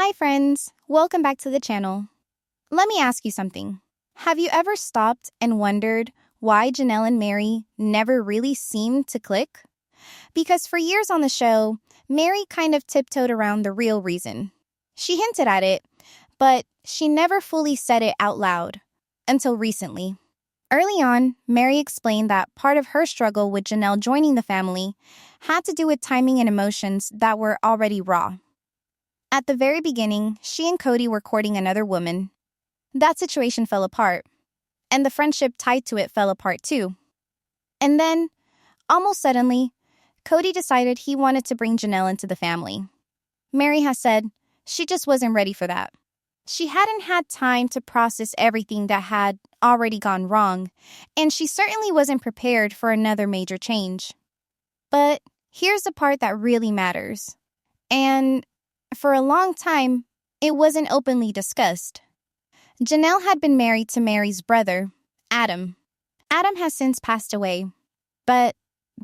Hi friends, welcome back to the channel. Let me ask you something. Have you ever stopped and wondered why Janelle and Meri never really seemed to click? Because for years on the show, Meri kind of tiptoed around the real reason. She hinted at it, but she never fully said it out loud, until recently. Early on, Meri explained that part of her struggle with Janelle joining the family had to do with timing and emotions that were already raw. At the very beginning, she and Kody were courting another woman. That situation fell apart, and the friendship tied to it fell apart too. And then, almost suddenly, Kody decided he wanted to bring Janelle into the family. Meri has said she just wasn't ready for that. She hadn't had time to process everything that had already gone wrong, and she certainly wasn't prepared for another major change. But here's the part that really matters. And for a long time, it wasn't openly discussed. Janelle had been married to Meri's brother, Adam. Adam has since passed away. But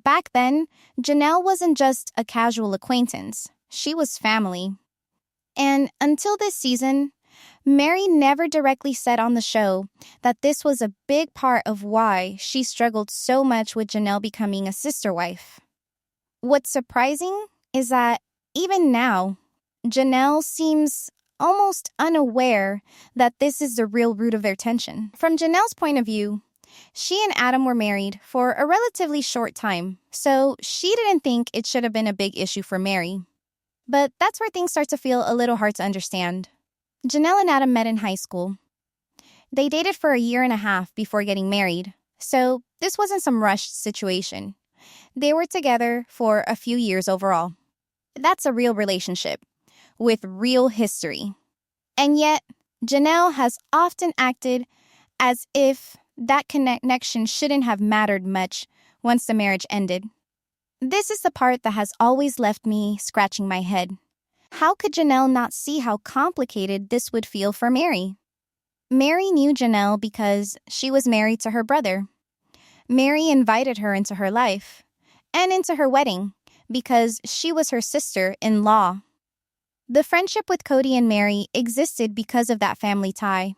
back then, Janelle wasn't just a casual acquaintance. She was family. And until this season, Meri never directly said on the show that this was a big part of why she struggled so much with Janelle becoming a sister wife. What's surprising is that even now, Janelle seems almost unaware that this is the real root of their tension. From Janelle's point of view, she and Adam were married for a relatively short time, so she didn't think it should have been a big issue for Meri. But that's where things start to feel a little hard to understand. Janelle and Adam met in high school. They dated for a year and a half before getting married, so this wasn't some rushed situation. They were together for a few years overall. That's a real relationship, with real history. And yet, Janelle has often acted as if that connection shouldn't have mattered much once the marriage ended. This is the part that has always left me scratching my head. How could Janelle not see how complicated this would feel for Meri? Meri knew Janelle because she was married to her brother. Meri invited her into her life and into her wedding because she was her sister-in-law. The friendship with Kody and Meri existed because of that family tie.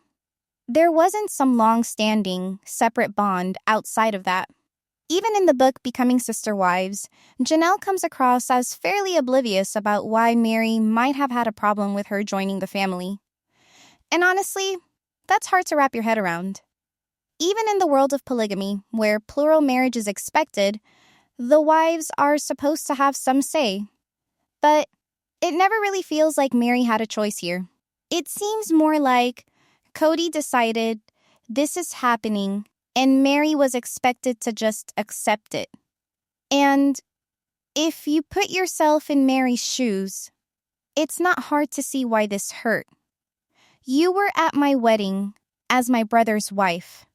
There wasn't some long-standing, separate bond outside of that. Even in the book Becoming Sister Wives, Janelle comes across as fairly oblivious about why Meri might have had a problem with her joining the family. And honestly, that's hard to wrap your head around. Even in the world of polygamy, where plural marriage is expected, the wives are supposed to have some say. But it never really feels like Meri had a choice here. It seems more like Kody decided this is happening and Meri was expected to just accept it. And if you put yourself in Meri's shoes, it's not hard to see why this hurt. You were at my wedding as my brother's wife.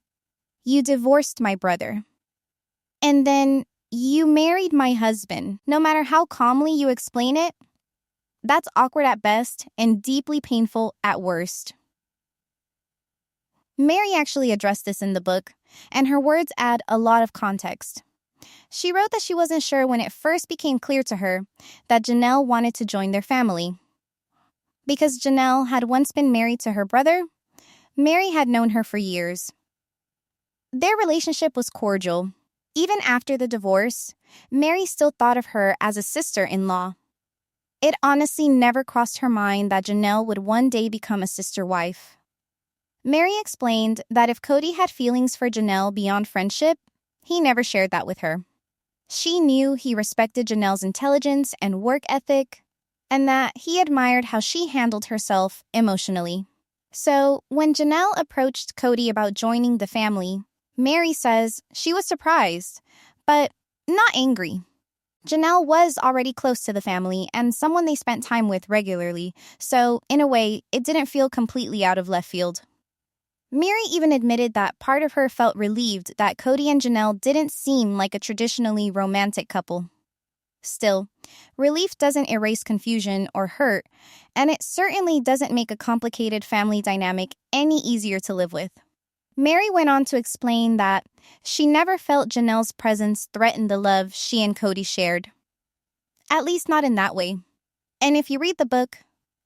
You divorced my brother. And then you married my husband. No matter how calmly you explain it, that's awkward at best and deeply painful at worst. Meri actually addressed this in the book, and her words add a lot of context. She wrote that she wasn't sure when it first became clear to her that Janelle wanted to join their family. Because Janelle had once been married to her brother, Meri had known her for years. Their relationship was cordial. Even after the divorce, Meri still thought of her as a sister-in-law. It honestly never crossed her mind that Janelle would one day become a sister wife. Meri explained that if Kody had feelings for Janelle beyond friendship, he never shared that with her. She knew he respected Janelle's intelligence and work ethic, and that he admired how she handled herself emotionally. So when Janelle approached Kody about joining the family, Meri says she was surprised, but not angry. Janelle was already close to the family and someone they spent time with regularly, so in a way, it didn't feel completely out of left field. Meri even admitted that part of her felt relieved that Kody and Janelle didn't seem like a traditionally romantic couple. Still, relief doesn't erase confusion or hurt, and it certainly doesn't make a complicated family dynamic any easier to live with. Meri went on to explain that she never felt Janelle's presence threatened the love she and Kody shared. At least not in that way. And if you read the book,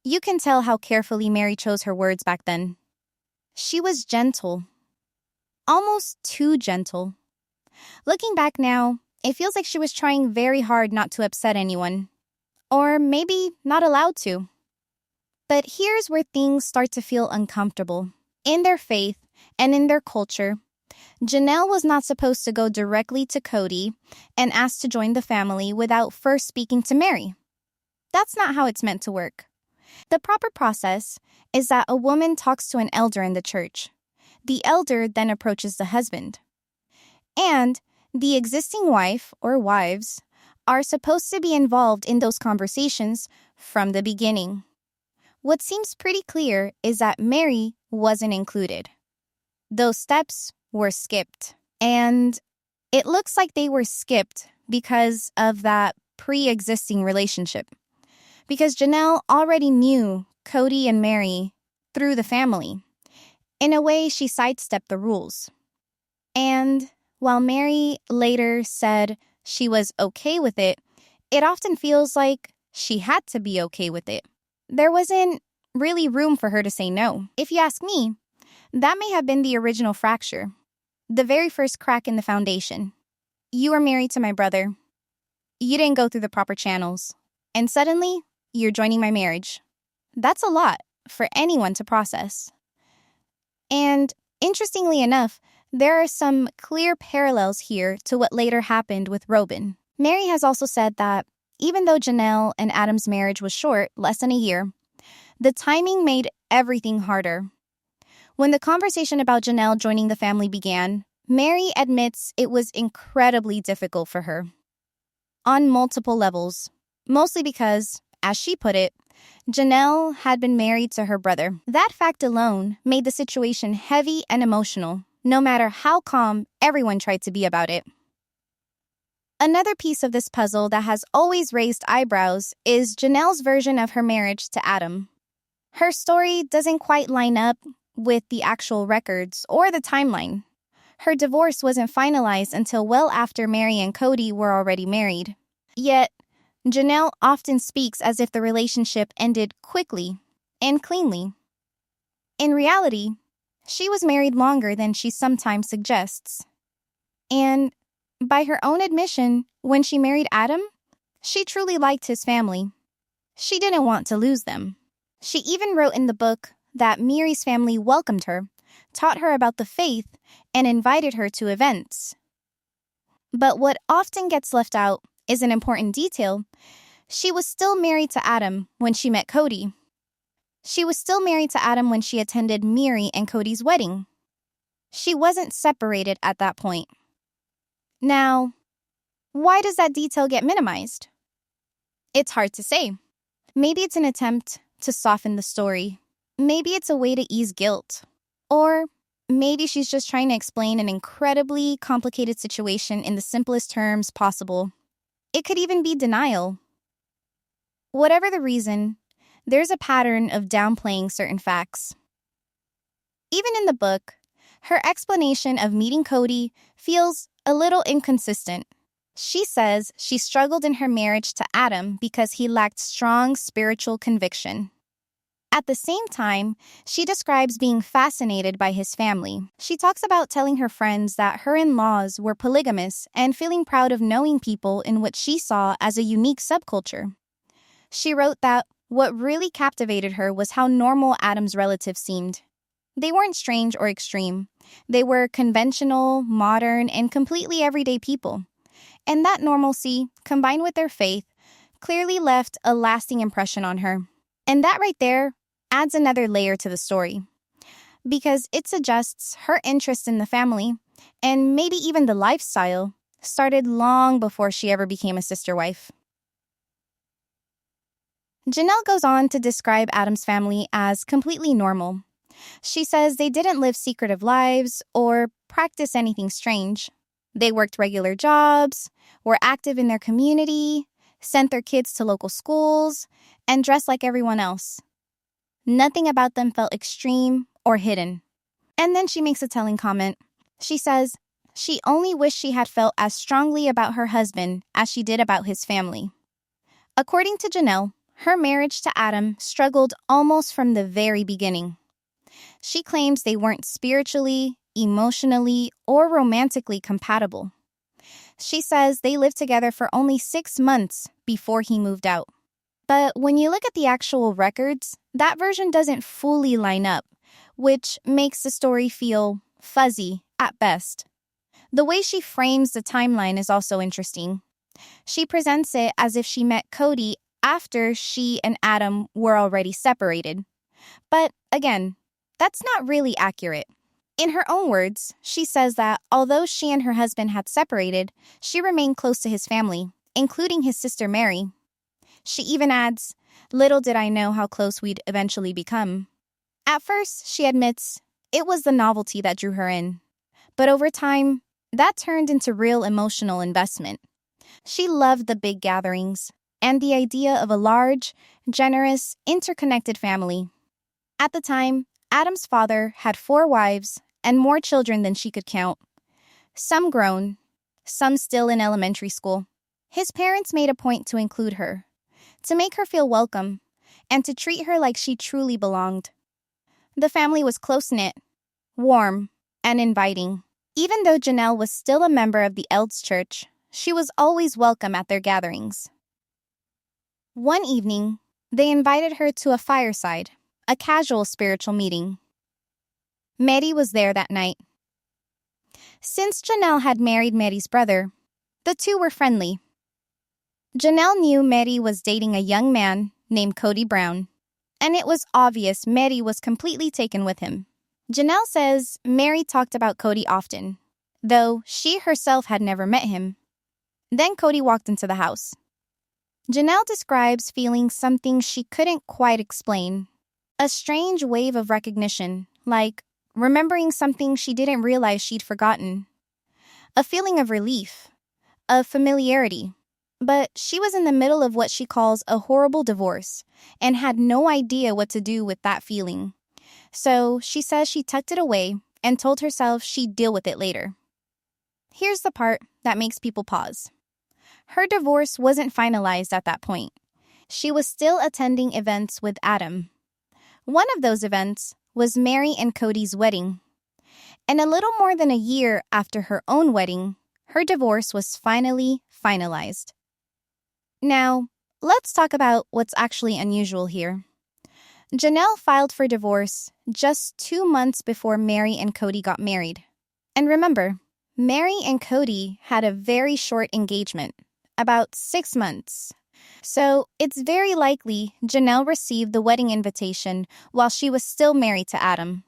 You can tell how carefully Meri chose her words back then. She was gentle. Almost too gentle. Looking back now, it feels like she was trying very hard not to upset anyone. Or maybe not allowed to. But here's where things start to feel uncomfortable. In their faith and in their culture, Janelle was not supposed to go directly to Kody and ask to join the family without first speaking to Meri. That's not how it's meant to work. The proper process is that a woman talks to an elder in the church. The elder then approaches the husband. And the existing wife or wives are supposed to be involved in those conversations from the beginning. What seems pretty clear is that Meri wasn't included. Those steps were skipped. And it looks like they were skipped because of that pre-existing relationship. Because Janelle already knew Kody and Meri through the family. In a way, she sidestepped the rules. And while Meri later said she was okay with it, it often feels like she had to be okay with it. There wasn't really room for her to say no. If you ask me, that may have been the original fracture. The very first crack in the foundation. You were married to my brother. You didn't go through the proper channels. And suddenly, you're joining my marriage. That's a lot for anyone to process. And interestingly enough, there are some clear parallels here to what later happened with Robyn. Meri has also said that even though Janelle and Adam's marriage was short, less than a year, the timing made everything harder. When the conversation about Janelle joining the family began, Meri admits it was incredibly difficult for her. On multiple levels. Mostly because, as she put it, Janelle had been married to her brother. That fact alone made the situation heavy and emotional, no matter how calm everyone tried to be about it. Another piece of this puzzle that has always raised eyebrows is Janelle's version of her marriage to Adam. Her story doesn't quite line up with the actual records or the timeline. Her divorce wasn't finalized until well after Meri and Kody were already married. Yet, Janelle often speaks as if the relationship ended quickly and cleanly. In reality, she was married longer than she sometimes suggests. And by her own admission, when she married Adam, she truly liked his family. She didn't want to lose them. She even wrote in the book that Meri's family welcomed her, taught her about the faith, and invited her to events. But what often gets left out is an important detail. She was still married to Adam when she met Kody. She was still married to Adam when she attended Meri and Kody's wedding. She wasn't separated at that point. Now, why does that detail get minimized? It's hard to say. Maybe it's an attempt to soften the story. Maybe it's a way to ease guilt. Or maybe she's just trying to explain an incredibly complicated situation in the simplest terms possible. It could even be denial. Whatever the reason, there's a pattern of downplaying certain facts. Even in the book, her explanation of meeting Kody feels a little inconsistent. She says she struggled in her marriage to Adam because he lacked strong spiritual conviction. At the same time, she describes being fascinated by his family. She talks about telling her friends that her in-laws were polygamous and feeling proud of knowing people in what she saw as a unique subculture. She wrote that what really captivated her was how normal Adam's relatives seemed. They weren't strange or extreme. They were conventional, modern, and completely everyday people. And that normalcy, combined with their faith, clearly left a lasting impression on her. And that right there adds another layer to the story, because it suggests her interest in the family, and maybe even the lifestyle, started long before she ever became a sister wife. Janelle goes on to describe Adam's family as completely normal. She says they didn't live secretive lives or practice anything strange. They worked regular jobs, were active in their community, sent their kids to local schools, and dressed like everyone else. Nothing about them felt extreme or hidden. And then she makes a telling comment. She says she only wished she had felt as strongly about her husband as she did about his family. According to Janelle, her marriage to Adam struggled almost from the very beginning. She claims they weren't spiritually, emotionally, or romantically compatible. She says they lived together for only 6 months before he moved out. But when you look at the actual records, that version doesn't fully line up, which makes the story feel fuzzy at best. The way she frames the timeline is also interesting. She presents it as if she met Kody after she and Adam were already separated. But again, that's not really accurate. In her own words, she says that although she and her husband had separated, she remained close to his family, including his sister Meri. She even adds, "Little did I know how close we'd eventually become." At first, she admits, it was the novelty that drew her in. But over time, that turned into real emotional investment. She loved the big gatherings and the idea of a large, generous, interconnected family. At the time, Adam's father had 4 wives and more children than she could count. Some grown, some still in elementary school. His parents made a point to include her, to make her feel welcome, and to treat her like she truly belonged. The family was close-knit, warm, and inviting. Even though Janelle was still a member of the Eld's Church, she was always welcome at their gatherings. One evening, they invited her to a fireside, a casual spiritual meeting. Meri was there that night. Since Janelle had married Meri's brother, the two were friendly. Janelle knew Meri was dating a young man named Kody Brown, and it was obvious Meri was completely taken with him. Janelle says Meri talked about Kody often, though she herself had never met him. Then Kody walked into the house. Janelle describes feeling something she couldn't quite explain. A strange wave of recognition, like remembering something she didn't realize she'd forgotten. A feeling of relief, of familiarity. But she was in the middle of what she calls a horrible divorce and had no idea what to do with that feeling. So she says she tucked it away and told herself she'd deal with it later. Here's the part that makes people pause. Her divorce wasn't finalized at that point. She was still attending events with Adam. One of those events was Meri and Kody's wedding. And a little more than a year after her own wedding, her divorce was finally finalized. Now, let's talk about what's actually unusual here. Janelle filed for divorce just 2 months before Meri and Kody got married. And remember, Meri and Kody had a very short engagement, about 6 months. So it's very likely Janelle received the wedding invitation while she was still married to Adam.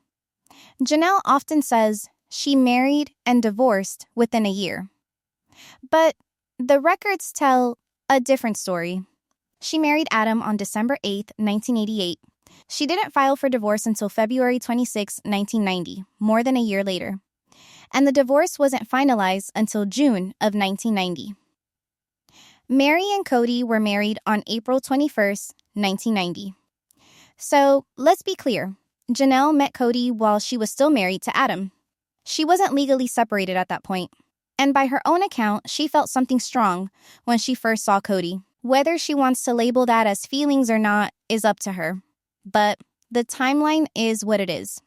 Janelle often says she married and divorced within a year. But the records tell a different story. She married Adam on December 8, 1988. She didn't file for divorce until February 26, 1990, more than a year later. And the divorce wasn't finalized until June of 1990. Meri and Kody were married on April 21, 1990. So, let's be clear. Janelle met Kody while she was still married to Adam. She wasn't legally separated at that point. And by her own account, she felt something strong when she first saw Kody. Whether she wants to label that as feelings or not is up to her. But the timeline is what it is.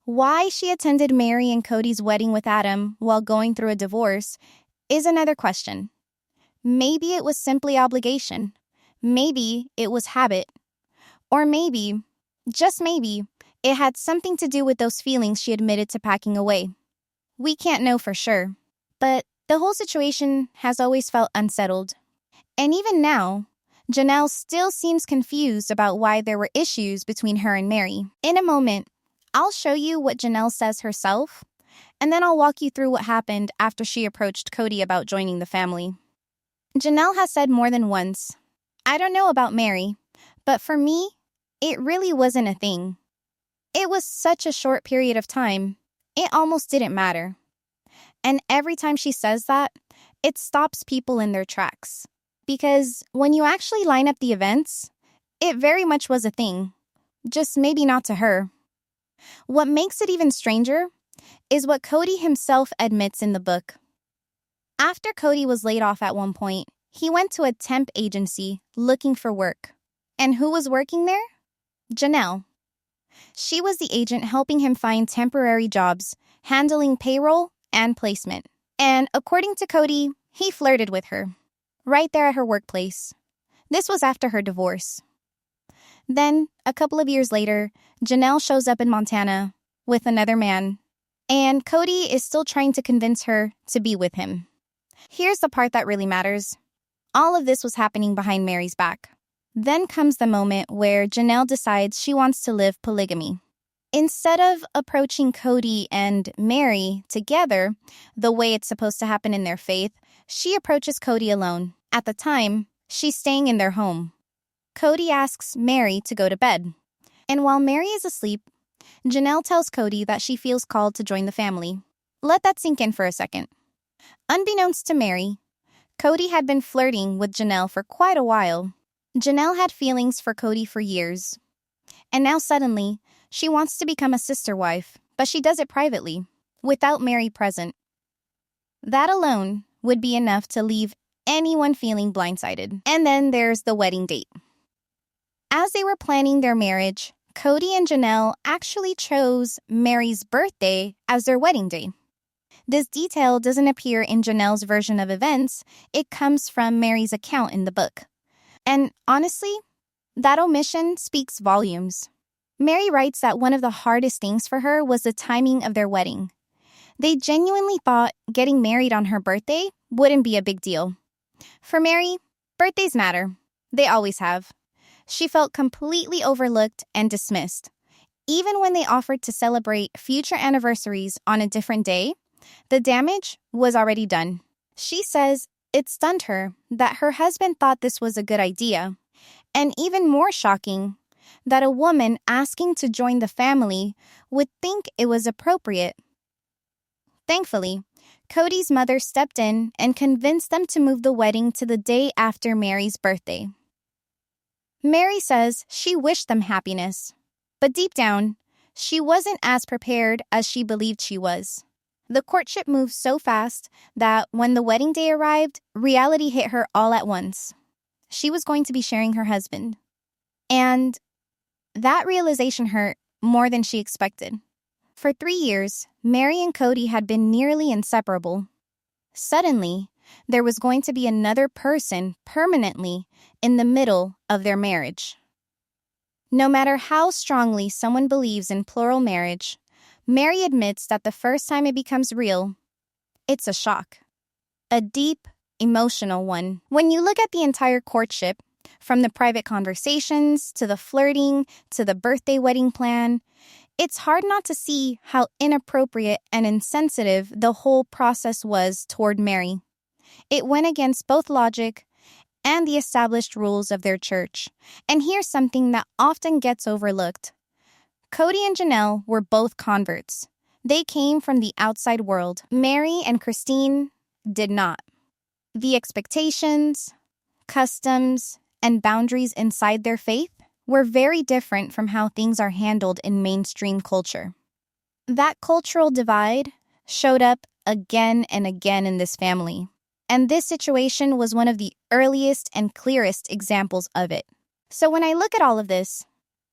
Why she attended Meri and Kody's wedding with Adam while going through a divorce is another question. Maybe it was simply obligation. Maybe it was habit. Or maybe, just maybe, it had something to do with those feelings she admitted to packing away. We can't know for sure. But the whole situation has always felt unsettled. And even now, Janelle still seems confused about why there were issues between her and Meri. In a moment, I'll show you what Janelle says herself, and then I'll walk you through what happened after she approached Kody about joining the family. Janelle has said more than once, "I don't know about Meri, but for me, it really wasn't a thing. It was such a short period of time, it almost didn't matter." And every time she says that, it stops people in their tracks. Because when you actually line up the events, it very much was a thing. Just maybe not to her. What makes it even stranger is what Kody himself admits in the book. After Kody was laid off at one point, he went to a temp agency looking for work. And who was working there? Janelle. She was the agent helping him find temporary jobs, handling payroll and placement. And according to Kody, he flirted with her, right there at her workplace. This was after her divorce. Then, a couple of years later, Janelle shows up in Montana with another man, and Kody is still trying to convince her to be with him. Here's the part that really matters. All of this was happening behind Meri's back. Then comes the moment where Janelle decides she wants to live polygamy. Instead of approaching Kody and Meri together, the way it's supposed to happen in their faith, she approaches Kody alone. At the time, she's staying in their home. Kody asks Meri to go to bed. And while Meri is asleep, Janelle tells Kody that she feels called to join the family. Let that sink in for a second. Unbeknownst to Meri, Kody had been flirting with Janelle for quite a while. Janelle had feelings for Kody for years. And now suddenly, she wants to become a sister wife, but she does it privately, without Meri present. That alone would be enough to leave anyone feeling blindsided. And then there's the wedding date. As they were planning their marriage, Kody and Janelle actually chose Meri's birthday as their wedding day. This detail doesn't appear in Janelle's version of events. It comes from Meri's account in the book. And honestly, that omission speaks volumes. Meri writes that one of the hardest things for her was the timing of their wedding. They genuinely thought getting married on her birthday wouldn't be a big deal. For Meri, birthdays matter. They always have. She felt completely overlooked and dismissed. Even when they offered to celebrate future anniversaries on a different day, the damage was already done. She says it stunned her that her husband thought this was a good idea. And even more shocking, that a woman asking to join the family would think it was appropriate. Thankfully, Kody's mother stepped in and convinced them to move the wedding to the day after Meri's birthday. Meri says she wished them happiness, but deep down, she wasn't as prepared as she believed she was. The courtship moved so fast that when the wedding day arrived, reality hit her all at once. She was going to be sharing her husband. And that realization hurt more than she expected. For 3 years, Meri and Kody had been nearly inseparable. Suddenly, there was going to be another person permanently in the middle of their marriage. No matter how strongly someone believes in plural marriage, Meri admits that the first time it becomes real, it's a shock. A deep, emotional one. When you look at the entire courtship, from the private conversations, to the flirting, to the birthday wedding plan, it's hard not to see how inappropriate and insensitive the whole process was toward Meri. It went against both logic and the established rules of their church. And here's something that often gets overlooked. Kody and Janelle were both converts. They came from the outside world. Meri and Christine did not. The expectations, customs, and boundaries inside their faith were very different from how things are handled in mainstream culture. That cultural divide showed up again and again in this family, and this situation was one of the earliest and clearest examples of it. So when I look at all of this,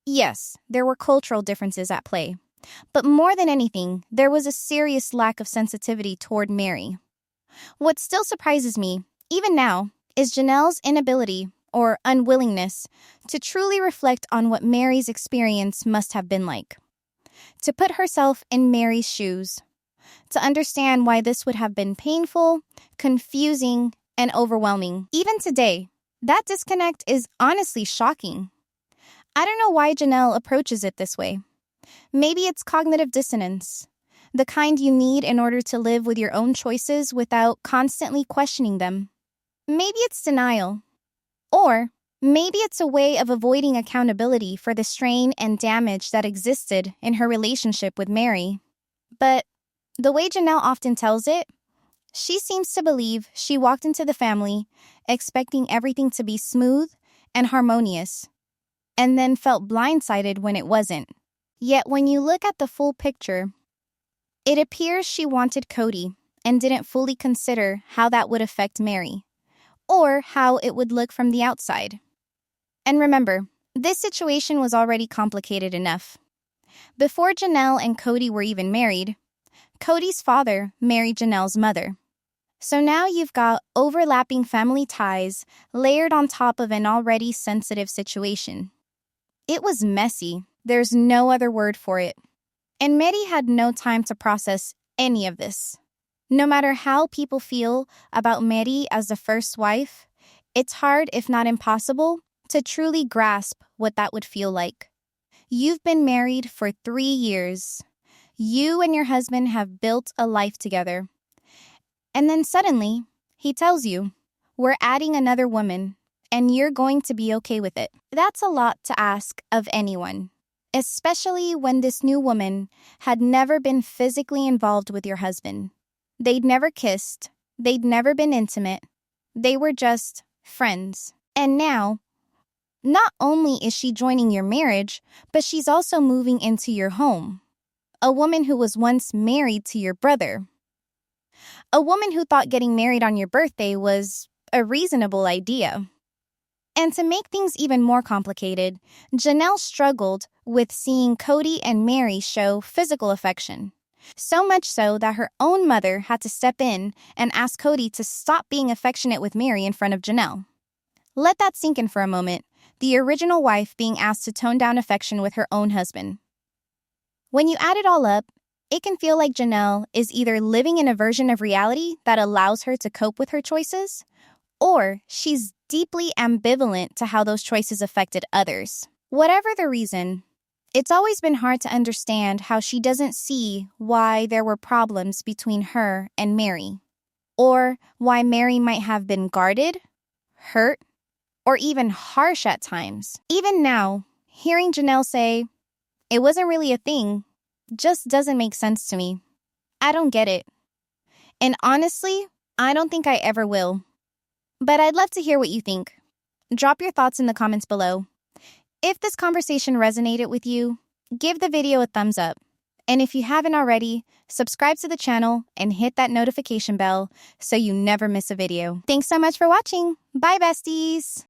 yes, there were cultural differences at play, but more than anything, there was a serious lack of sensitivity toward Meri. What still surprises me, even now, is Janelle's inability or unwillingness to truly reflect on what Meri's experience must have been like. To put herself in Meri's shoes, to understand why this would have been painful, confusing, and overwhelming. Even today, that disconnect is honestly shocking. I don't know why Janelle approaches it this way. Maybe it's cognitive dissonance, the kind you need in order to live with your own choices without constantly questioning them. Maybe it's denial. Or maybe it's a way of avoiding accountability for the strain and damage that existed in her relationship with Meri. But the way Janelle often tells it, she seems to believe she walked into the family expecting everything to be smooth and harmonious, and then felt blindsided when it wasn't. Yet when you look at the full picture, it appears she wanted Kody and didn't fully consider how that would affect Meri, or how it would look from the outside. And remember, This situation was already complicated enough. Before Janelle and Kody were even married, Kody's father married Janelle's mother. So now you've got overlapping family ties layered on top of an already sensitive situation. It was messy. There's no other word for it. And Meri had no time to process any of this. No matter how people feel about Meri as the first wife, it's hard, if not impossible, to truly grasp what that would feel like. You've been married for 3 years. You and your husband have built a life together. And then suddenly, he tells you, we're adding another woman, and you're going to be okay with it. That's a lot to ask of anyone, especially when this new woman had never been physically involved with your husband. They'd never kissed. They'd never been intimate. They were just friends. And now, not only is she joining your marriage, but she's also moving into your home. A woman who was once married to your brother. A woman who thought getting married on your birthday was a reasonable idea. And to make things even more complicated, Janelle struggled with seeing Kody and Meri show physical affection. So much so that her own mother had to step in and ask Kody to stop being affectionate with Meri in front of Janelle. Let that sink in for a moment, the original wife being asked to tone down affection with her own husband. When you add it all up, it can feel like Janelle is either living in a version of reality that allows her to cope with her choices, or she's deeply ambivalent to how those choices affected others. Whatever the reason, it's always been hard to understand how she doesn't see why there were problems between her and Meri, or why Meri might have been guarded, hurt, or even harsh at times. Even now, hearing Janelle say, "It wasn't really a thing," just doesn't make sense to me. I don't get it. And honestly, I don't think I ever will. But I'd love to hear what you think. Drop your thoughts in the comments below. If this conversation resonated with you, give the video a thumbs up. And if you haven't already, subscribe to the channel and hit that notification bell so you never miss a video. Thanks so much for watching. Bye, besties!